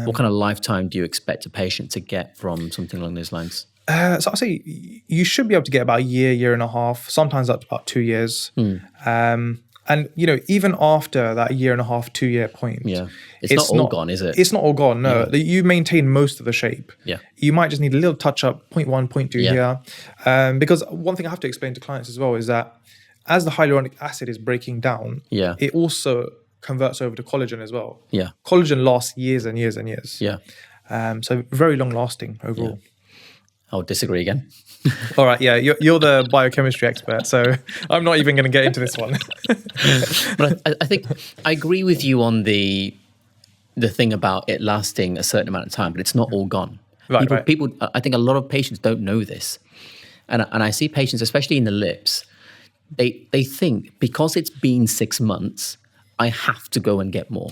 What kind of lifetime do you expect a patient to get from something along those lines? So I'll say you should be able to get about a year and a half, sometimes up to about 2 years. And even after that year and a half, 2 year point, it's not all gone, is it? It's not all gone. No, you maintain most of the shape. You might just need a little touch up, 0.1, 0.2 here. Because one thing I have to explain to clients as well is that as the hyaluronic acid is breaking down, it also converts over to collagen as well. Collagen lasts years and years and years. So very long lasting overall. I'll disagree again. All right, you're the biochemistry expert, so I'm not even going to get into this one. But I think I agree with you on the thing about it lasting a certain amount of time, but it's not all gone. People, I think a lot of patients don't know this, and I see patients, especially in the lips, they think because it's been 6 months, I have to go and get more.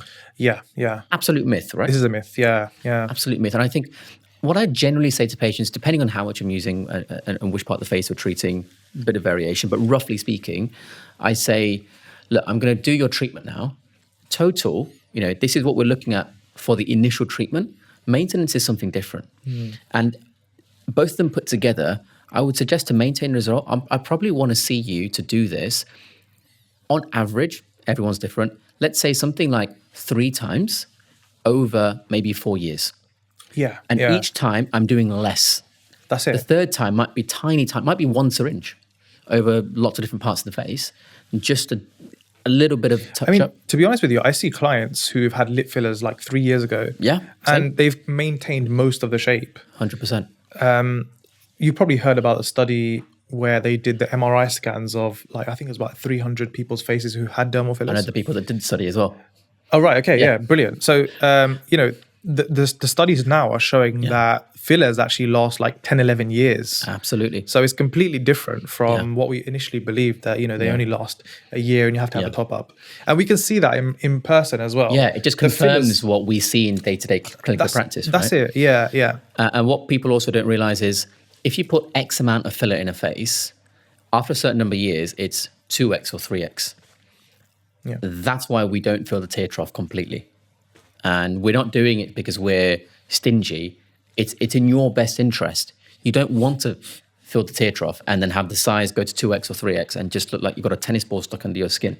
Absolute myth, right? This is a myth. Absolute myth, and I think. What I generally say to patients, depending on how much I'm using and which part of the face we're treating, a bit of variation, but roughly speaking, I say, look, I'm going to do your treatment now. Total, this is what we're looking at for the initial treatment. Maintenance is something different. And both of them put together, I would suggest to maintain result, I probably want to see you to do this. On average, everyone's different. Let's say something like 3 times over maybe 4 years. And each time I'm doing less. That's it. The third time might be tiny, might be 1 syringe over lots of different parts of the face. And just a little bit of touch up. To be honest with you, I see clients who've had lip fillers like 3 years ago. And they've maintained most of the shape. 100%. You probably heard about the study where they did the MRI scans of I think it was about 300 people's faces who had dermal fillers. I know the people that did the study as well. Oh, right. Okay. Yeah. Brilliant. So, the studies now are showing that fillers actually last like 10, 11 years. Absolutely. So it's completely different from what we initially believed that, they only last a year and you have to have a top up. And we can see that in person as well. Yeah, it just confirms what we see in day-to-day clinical practice. That's it. Yeah. And what people also don't realize is if you put X amount of filler in a face, after a certain number of years, it's 2X or 3X. That's why we don't fill the tear trough completely. And we're not doing it because we're stingy. It's in your best interest. You don't want to fill the tear trough and then have the size go to 2X or 3X and just look like you've got a tennis ball stuck under your skin.